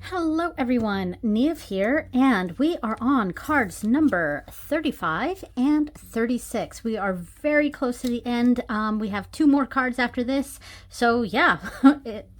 Hello everyone, Neve here, and we are on cards number 35 and 36. We are very close to the end. We have two more cards after this, so yeah,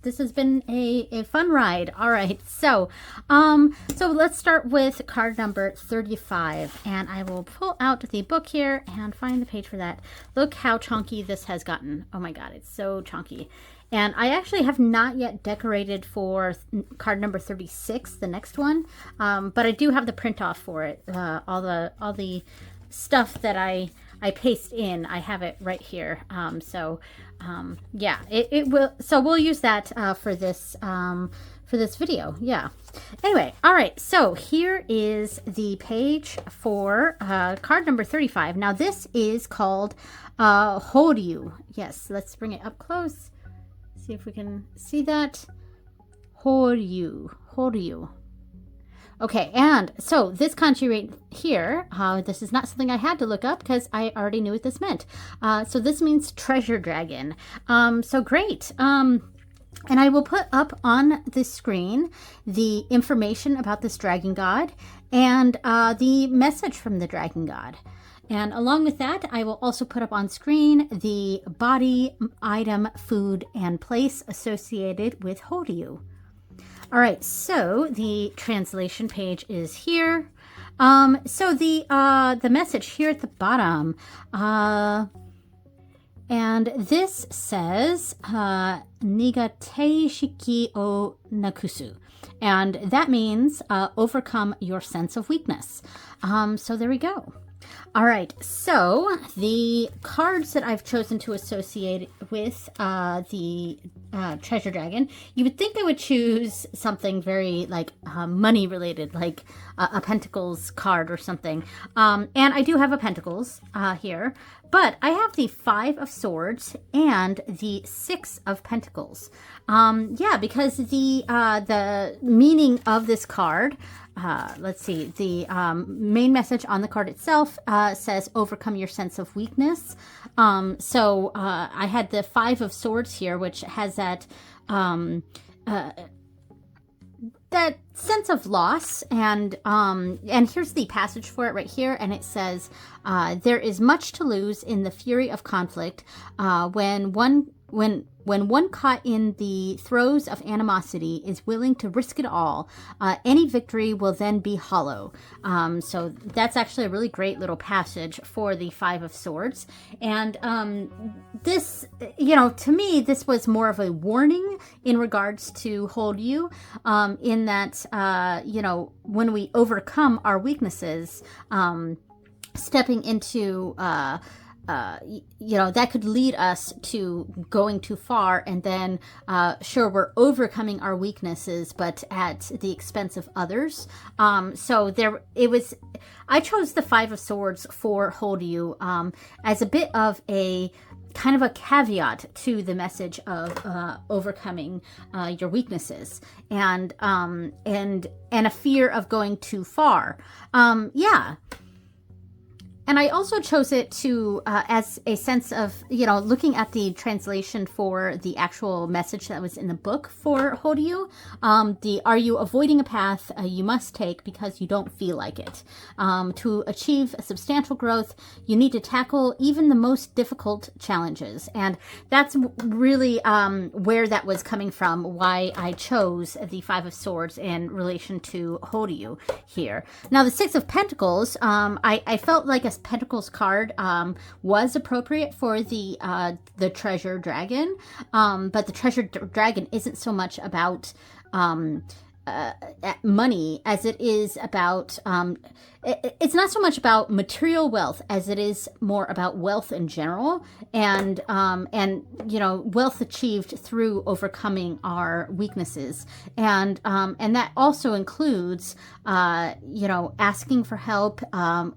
this has been a fun ride. All right, so let's start with card number 35, and I will pull out the book here and find the page for that. Look how chunky this has gotten. Oh my god, it's so chunky. And I actually have not yet decorated for card number 36, the next one, but I do have the print off for it. All the stuff that I paste in, I have it right here. Yeah, it will. So we'll use that for this video. Yeah. Anyway, all right. So here is the page for card number 35. Now this is called ryuu. Yes, let's bring it up close. See if we can see that. ryuu. Okay, and so this kanji right here, this is not something I had to look up because I already knew what this meant. So this means treasure dragon. So great. And I will put up on the screen the information about this dragon god and the message from the dragon god. And along with that, I will also put up on screen the body, item, food, and place associated with ryuu. All right, so the translation page is here. So the message here at the bottom, and this says "Nigate shiki o nakusu," and that means overcome your sense of weakness. So there we go. All right, so the cards that I've chosen to associate with the treasure dragon, you would think I would choose something very like money related, like a pentacles card or something. And I do have a pentacles here, but I have the 5 of swords and the 6 of pentacles. Yeah, because the meaning of this card, let's see, the main message on the card itself says overcome your sense of weakness. So I had the 5 of swords here, which has that that sense of loss, and here's the passage for it right here, and it says there is much to lose in the fury of conflict when one caught in the throes of animosity is willing to risk it all. Any victory will then be hollow. So that's actually a really great little passage for the 5 of swords. And this, to me, this was more of a warning in regards to ryuu, in that, when we overcome our weaknesses, stepping into that could lead us to going too far, and then sure, we're overcoming our weaknesses, but at the expense of others. So I chose the 5 of swords for ryuu as a bit of a kind of a caveat to the message of overcoming your weaknesses and a fear of going too far. Yeah. And I also chose it to as a sense of, looking at the translation for the actual message that was in the book for ryuu. Are you avoiding a path you must take because you don't feel like it? To achieve substantial growth, you need to tackle even the most difficult challenges. And that's really where that was coming from, why I chose the 5 of swords in relation to ryuu here. Now, the 6 of pentacles, I felt like a pentacles card was appropriate for the treasure dragon, but the treasure dragon isn't so much about money as it is about it's not so much about material wealth as it is more about wealth in general, and wealth achieved through overcoming our weaknesses, and that also includes asking for help,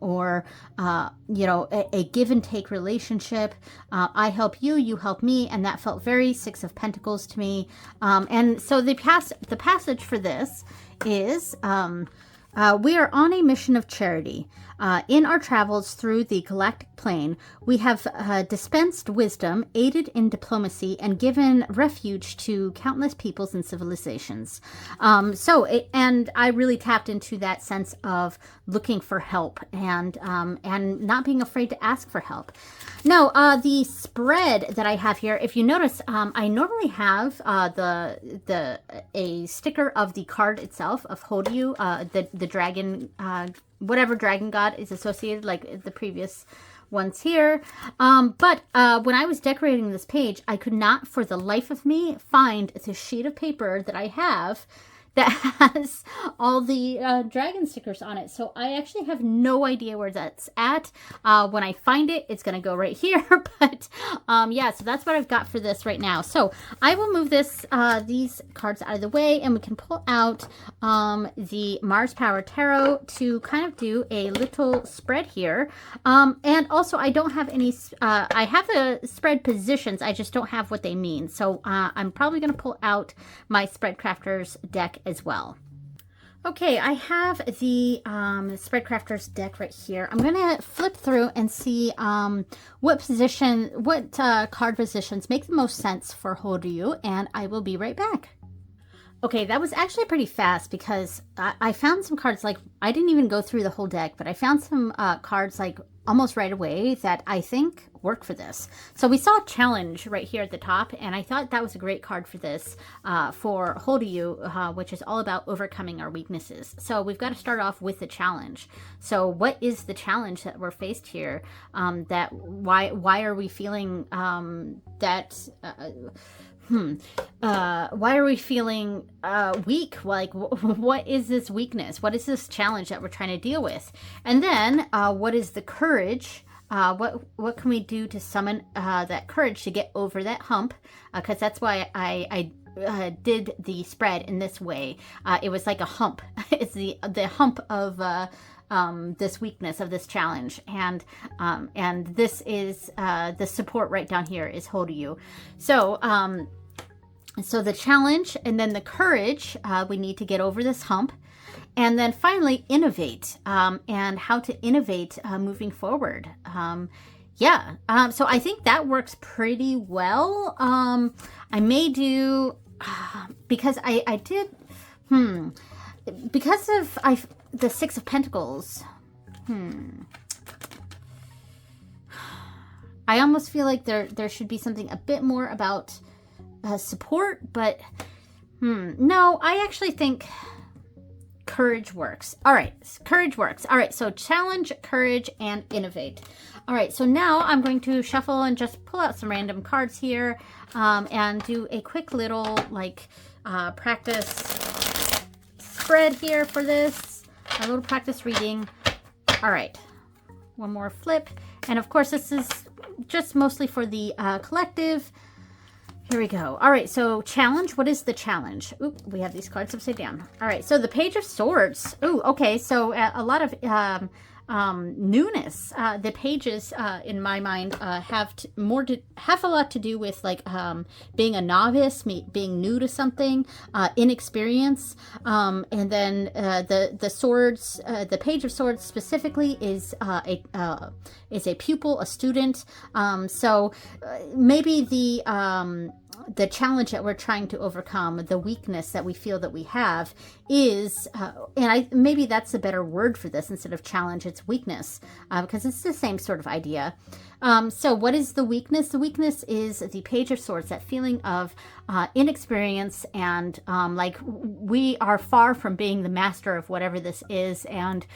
or a give and take relationship. I help you, you help me, and that felt very 6 of pentacles to me. And so the passage for this is we are on a mission of charity. In our travels through the galactic plane, we have dispensed wisdom, aided in diplomacy, and given refuge to countless peoples and civilizations. And I really tapped into that sense of looking for help and not being afraid to ask for help. Now, the spread that I have here, if you notice, I normally have a sticker of the card itself of Horyu, the dragon, whatever dragon god is associated, like the previous ones here. But when I was decorating this page, I could not for the life of me find the sheet of paper that I have that has all the dragon stickers on it. So I actually have no idea where that's at. When I find it, it's going to go right here. But yeah, so that's what I've got for this right now. So I will move these cards out of the way, and we can pull out the Mars Power Tarot to kind of do a little spread here. And also I don't have any, I have the spread positions, I just don't have what they mean. So I'm probably going to pull out my Spread Crafters deck as well. Okay, I have the Spread Crafters deck right here. I'm going to flip through and see what card positions make the most sense for Horyu, and I will be right back. Okay, that was actually pretty fast because I found some cards, like, I didn't even go through the whole deck, but I found some cards, like, almost right away that I think work for this. So we saw Challenge right here at the top, and I thought that was a great card for this, for Horyu, which is all about overcoming our weaknesses. So we've got to start off with the challenge. So what is the challenge that we're faced here? Why are we feeling why are we feeling weak? Like, what is this weakness? What is this challenge that we're trying to deal with? And then what is the courage? What can we do to summon that courage to get over that hump? Because that's why I did the spread in this way. It was like a hump. It's the hump of this weakness, of this challenge, and this is the support right down here is Horyu. So the challenge, and then the courage, we need to get over this hump. And then finally, innovate, and how to innovate moving forward. So I think that works pretty well. I may do, because I did, because of the Six of Pentacles, I almost feel like there should be something a bit more about support, but no, I actually think courage works. All right, courage works. All right, so challenge, courage, and innovate. All right, so now I'm going to shuffle and just pull out some random cards here, and do a quick little, like, practice spread here for this, a little practice reading. All right, one more flip, and of course this is just mostly for the collective. Here we go. All right, so challenge. What is the challenge? Oop, we have these cards upside down. All right, so the Page of Swords. Ooh, okay, so a lot of newness. The pages, in my mind, have a lot to do with, like, being a novice, being new to something, inexperience, and then the swords. The Page of Swords specifically is a pupil, a student. So maybe the challenge that we're trying to overcome, the weakness that we feel that we have, is, maybe that's a better word for this instead of challenge, it's weakness, because it's the same sort of idea. So what is the weakness? The weakness is the Page of Swords, that feeling of inexperience, and like we are far from being the master of whatever this is, and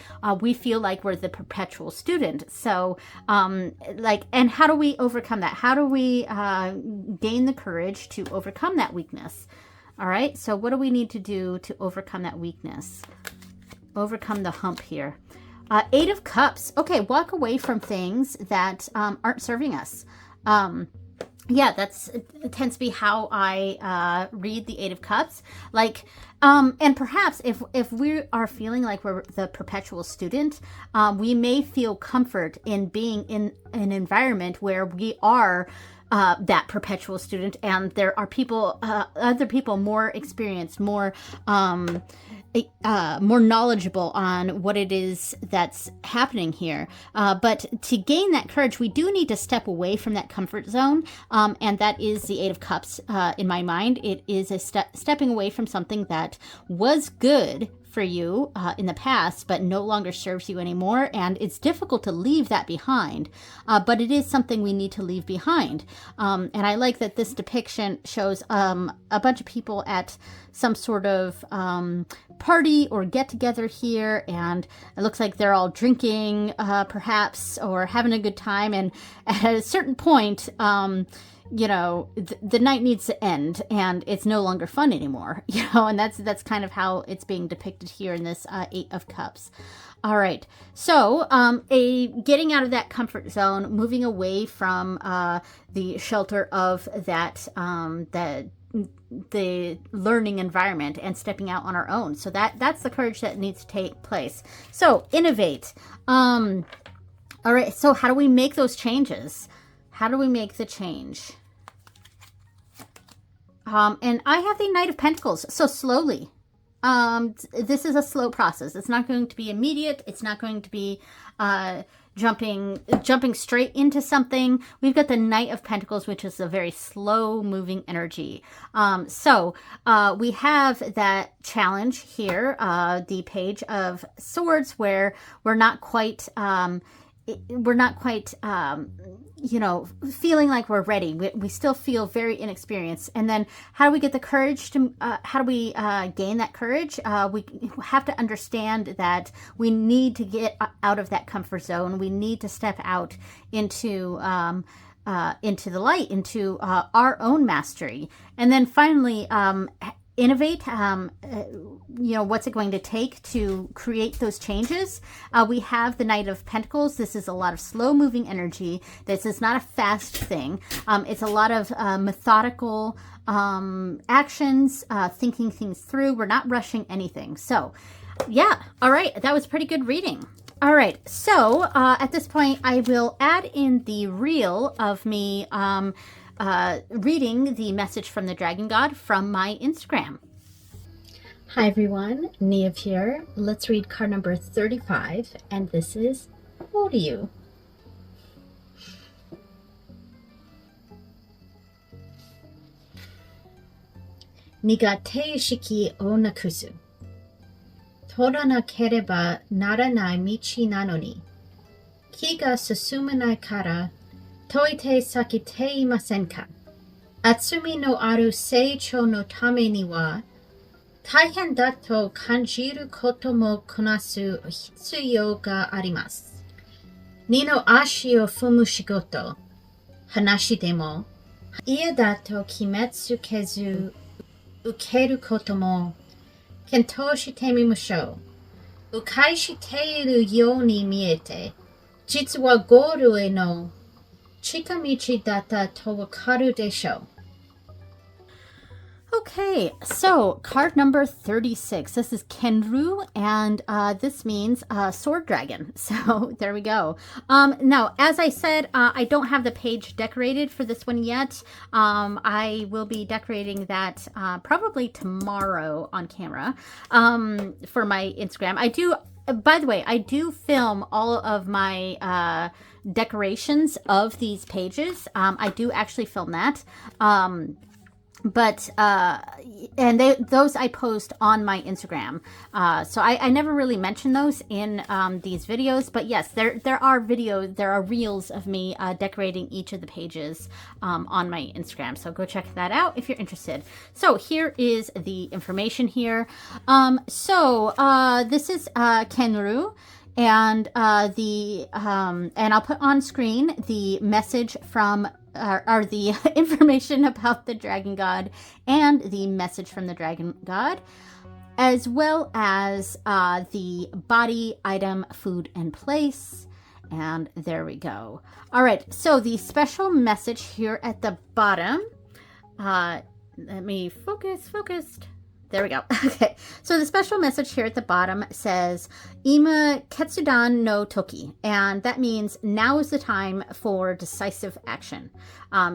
we feel like we're the perpetual student. So and how do we overcome that? How do we gain the courage to overcome that weakness? All right, so what do we need to do to overcome that weakness? Overcome the hump here. Eight of Cups. Okay, walk away from things that aren't serving us. Yeah, it tends to be how I read the Eight of Cups. Like, and perhaps if we are feeling like we're the perpetual student, we may feel comfort in being in an environment where we are that perpetual student, and there are people, other people more experienced, more more knowledgeable on what it is that's happening here. But to gain that courage, we do need to step away from that comfort zone. And that is the Eight of Cups in my mind. It is a stepping away from something that was good for you in the past, but no longer serves you anymore. And it's difficult to leave that behind, but it is something we need to leave behind. And I like that this depiction shows a bunch of people at some sort of party or get together here, and it looks like they're all drinking perhaps, or having a good time. And at a certain point, you know, the night needs to end and it's no longer fun anymore, you know, and that's kind of how it's being depicted here in this Eight of Cups. All right. So getting out of that comfort zone, moving away from the shelter of that, the learning environment, and stepping out on our own. So that's the courage that needs to take place. So innovate. All right. So how do we make those changes? How do we make the change? And I have the Knight of Pentacles. So slowly. This is a slow process. It's not going to be immediate. It's not going to be jumping straight into something. We've got the Knight of Pentacles, which is a very slow moving energy. So we have that challenge here, the Page of Swords, where we're not quite you know, feeling like we're ready. We still feel very inexperienced. And then how do we get the courage to, how do we gain that courage? We have to understand that we need to get out of that comfort zone. We need to step out into the light, into our own mastery. And then finally, innovate. You know, what's it going to take to create those changes? We have the Knight of Pentacles. This is a lot of slow moving energy. This is not a fast thing. It's a lot of methodical actions, thinking things through. We're not rushing anything. So yeah. All right. That was pretty good reading. All right. So at this point, I will add in the reel of me reading the message from the Dragon God from my Instagram. Hi everyone, Niev here. Let's read card number 35, and this is ryuu. Nigate ishiki o nakusu. Tora nakereba naranai michi nano ni. Ki ga susumanai kara toite sakite imasen ka? Atsumi no aru seichou no tame ni wa taihen da to kanjiru koto mo konasu hitsuyo ga arimasu. Ni no ashi o fumu shigoto, hanashi demo, ie da to kimetsu kezu ukeru koto mo kento shite mimashou. Ukai shite iru you ni miete, jitsu wa goru e no chikamichi data to wakaru desho. Okay, so card number 36. This is Kenru, and this means sword dragon. So there we go. Now, as I said, I don't have the page decorated for this one yet. I will be decorating that probably tomorrow on camera for my Instagram. I do, by the way, I do film all of my decorations of these pages. I do actually film that. But and those I post on my Instagram. So I never really mention those in these videos. But yes, there are reels of me decorating each of the pages on my Instagram. So go check that out if you're interested. So here is the information here. This is Kenru. And and I'll put on screen the message from or the information about the Dragon God and the message from the Dragon God, as well as the body, item, food, and place. And there we go. All right, so the special message here at the bottom, let me focused. There we go. Okay, so the special message here at the bottom says, Ima Ketsudan no Toki, and that means now is the time for decisive action.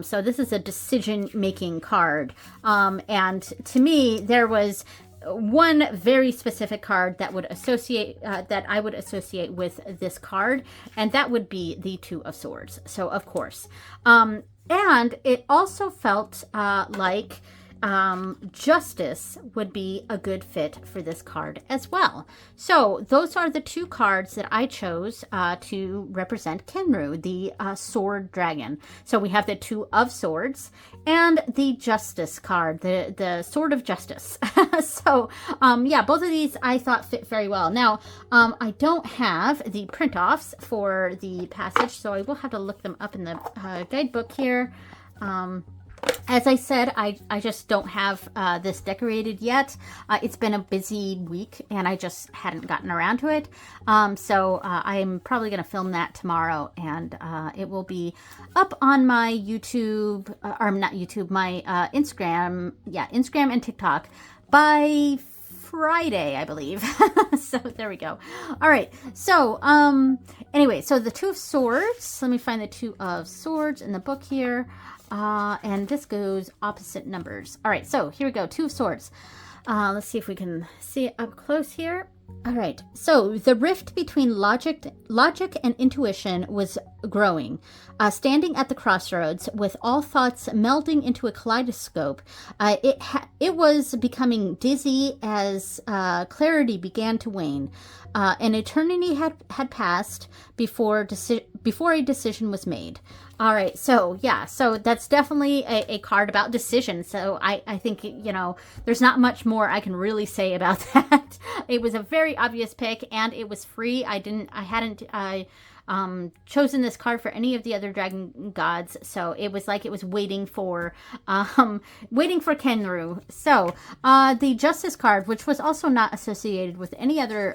So this is a decision-making card. And to me, there was one very specific card that would associate that I would associate with this card, and that would be the Two of Swords. So of course, and it also felt like Justice would be a good fit for this card as well. So those are the two cards that I chose to represent Kenn, the sword dragon. So we have the Two of Swords and the Justice card, the Sword of Justice. So yeah, both of these I thought fit very well. Now I don't have the print-offs for the passage, so I will have to look them up in the guidebook here. As I said, I just don't have this decorated yet. It's been a busy week and I just hadn't gotten around to it. So I'm probably going to film that tomorrow, and it will be up on my YouTube, or not YouTube, my Instagram, yeah, Instagram and TikTok by Friday, I believe. So there we go. All right. So anyway, so the Two of Swords, let me find the Two of Swords in the book here. And this goes opposite numbers. All right, so here we go, Two of Swords. Let's see if we can see it up close here. All right, so the rift between logic and intuition was growing. Standing at the crossroads, with all thoughts melding into a kaleidoscope, it was becoming dizzy as clarity began to wane. An eternity had passed before a decision was made. All right, so yeah, so that's definitely a card about decision. So I think, you know, there's not much more I can really say about that. It was a very obvious pick, and it was free. I hadn't chosen this card for any of the other dragon gods, so it was like it was waiting for Kenn. So the Justice card, which was also not associated with any other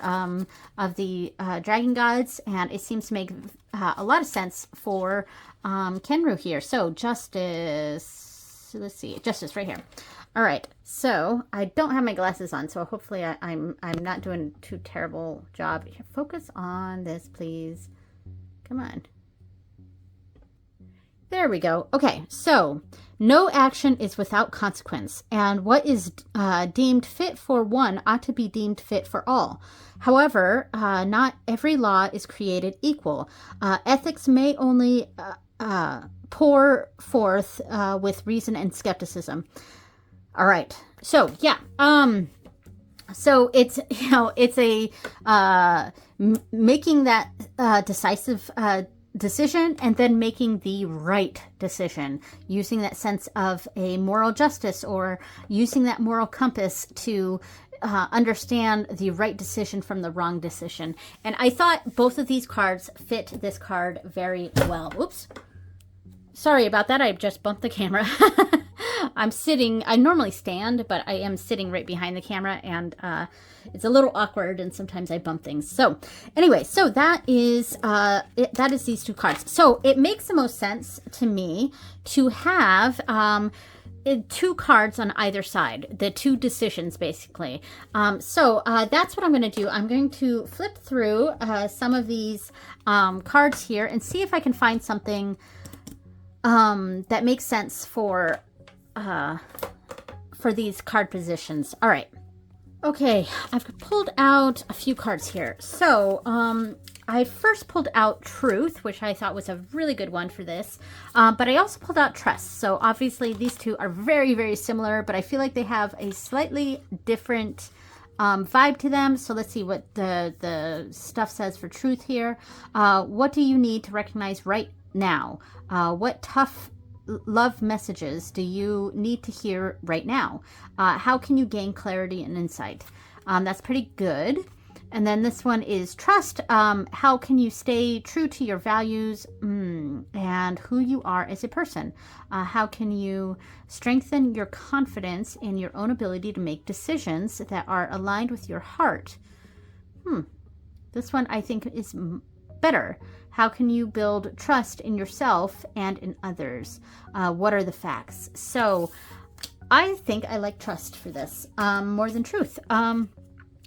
of the dragon gods, and it seems to make a lot of sense for Kenn here. So Justice, let's see, Justice right here. All right, so I don't have my glasses on, so hopefully I'm not doing too terrible job. Focus on this, please. Come on. There we go. Okay, so no action is without consequence, and what is deemed fit for one ought to be deemed fit for all. However, not every law is created equal. Ethics may only pour forth with reason and skepticism. All right, so yeah, so it's, you know, it's a making that decisive decision, and then making the right decision, using that sense of a moral justice, or using that moral compass to understand the right decision from the wrong decision. And I thought both of these cards fit this card very well. Whoops. Sorry about that. I just bumped the camera. I'm sitting, I normally stand, but I am sitting right behind the camera, and it's a little awkward, and sometimes I bump things. So anyway, so that is these two cards. So it makes the most sense to me to have two cards on either side, the two decisions, basically. So that's what I'm going to do. I'm going to flip through some of these cards here and see if I can find something that makes sense for these card positions. All right. Okay, I've pulled out a few cards here. So I first pulled out Truth, which I thought was a really good one for this. But I also pulled out Trust. So obviously these two are very, very similar, but I feel like they have a slightly different vibe to them. So let's see what the stuff says for Truth here. What do you need to recognize right now? What tough love messages do you need to hear right now? How can you gain clarity and insight? That's pretty good. And then this one is Trust. How can you stay true to your values and who you are as a person? How can you strengthen your confidence in your own ability to make decisions that are aligned with your heart? This one I think is better. How can you build trust in yourself and in others? What are the facts? So I think I like Trust for this more than Truth.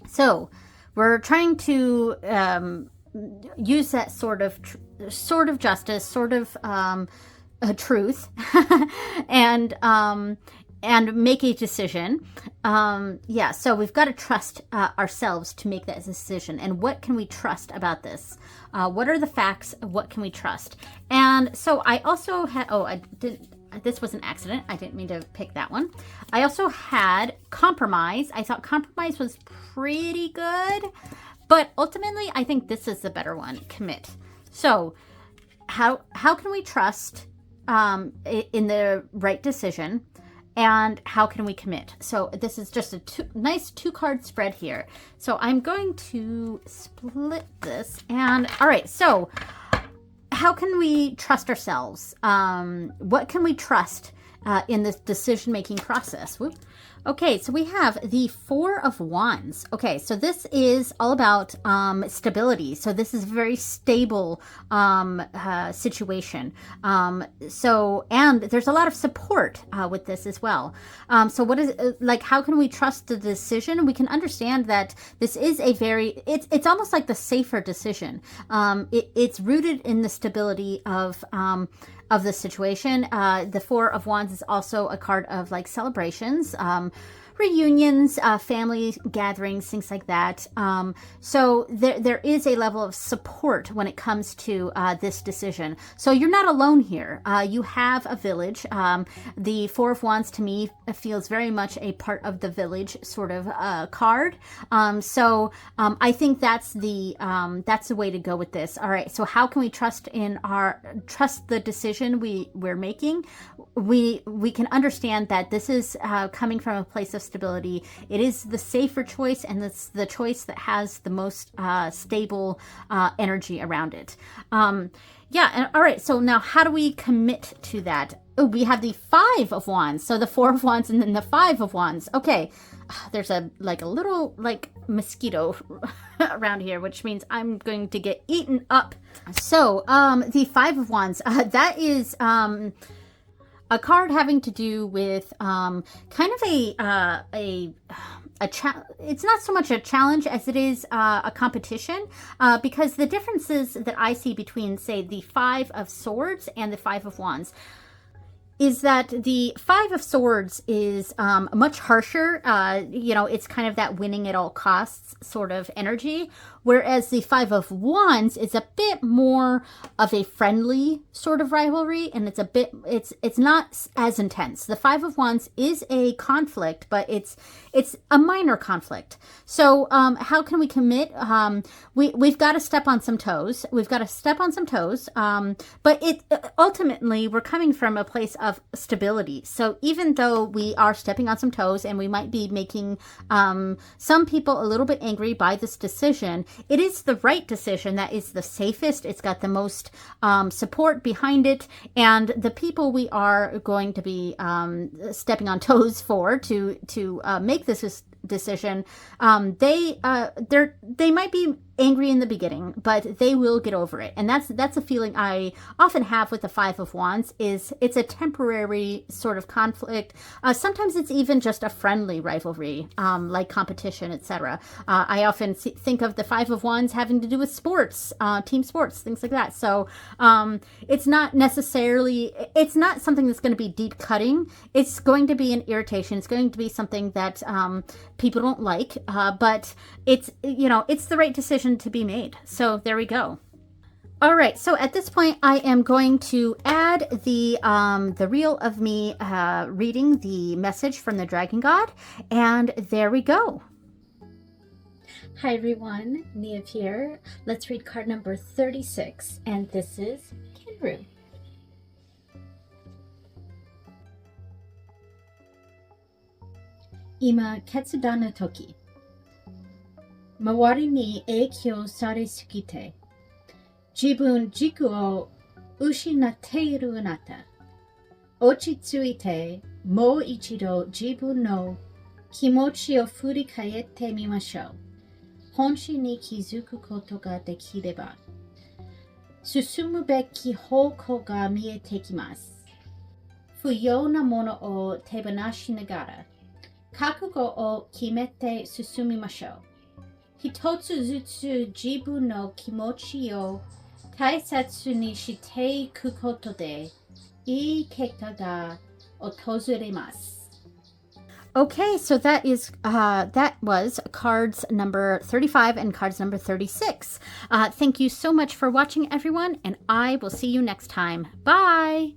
So we're trying to use that sort of justice, sort of truth, and and make a decision. Yeah, so we've got to trust ourselves to make that decision. And what can we trust about this? What are the facts? What can we trust? And so I also had, this was an accident. I didn't mean to pick that one. I also had compromise. I thought compromise was pretty good, but ultimately I think this is the better one, commit. So how can we trust in the right decision, and how can we commit? So this is just a nice 2-card spread here. So I'm going to split this, and all right, so how can we trust ourselves? What can we trust in this decision-making process? Whoop. Okay, so we have the 4 of Wands. Okay, so this is all about stability. So this is a very stable situation. And there's a lot of support with this as well. So what is, how can we trust the decision? We can understand that this is a very, it's almost like the safer decision. It's rooted in the stability of the situation. The 4 of Wands is also a card of like celebrations, reunions, family gatherings, things like that. So there is a level of support when it comes to this decision. So you're not alone here. You have a village. The 4 of Wands to me feels very much a part of the village sort of card. I think that's the way to go with this. All right. So how can we trust the decision we're making? We can understand that this is coming from a place of stability. It is the safer choice, and it's the choice that has the most stable energy around it. Yeah, and all right, so now how do we commit to that? Oh, we have the 5 of Wands. So the 4 of Wands and then the 5 of Wands. Okay, there's a little mosquito around here, which means I'm going to get eaten up. So the 5 of Wands, that is a card having to do with kind of it's not so much a challenge as it is a competition, because the differences that I see between, say, the 5 of Swords and the 5 of Wands is that the 5 of Swords is much harsher. It's kind of that winning at all costs sort of energy, whereas the 5 of Wands is a bit more of a friendly sort of rivalry, and it's not as intense. The 5 of Wands is a conflict, but it's a minor conflict. So how can we commit? We've got to step on some toes. But ultimately we're coming from a place of stability. So even though we are stepping on some toes and we might be making some people a little bit angry by this decision, it is the right decision that is the safest. It's got the most support behind it, and the people we are going to be stepping on toes for to make this decision, they might be angry in the beginning, but they will get over it. And that's a feeling I often have with the 5 of Wands. Is it's a temporary sort of conflict. Sometimes it's even just a friendly rivalry, like competition, etc. I often think of the 5 of Wands having to do with sports, team sports, things like that. So it's not something that's going to be deep cutting. It's going to be an irritation. It's going to be something that people don't like, but it's the right decision to be made. So there we go. All right, so at this point I am going to add the reel of me reading the message from the Dragon God, and there we go. Hi everyone, Nia here. Let's read card number 36, and this is kenn. 今決断の時。周りに影響されすぎて、自分軸を失っているあなた。落ち着いて、もう一度自分の気持ちを振り返ってみましょう。本心に気づくことができれば、進むべき方向が見えてきます。不要なものを手放しながら、覚悟を決めて進みましょう。一つずつ自分の気持ちを大切にしていくことで、いい結果が訪れます。Okay, so that was cards number 35 and cards number 36. Thank you so much for watching, everyone, and I will see you next time. Bye!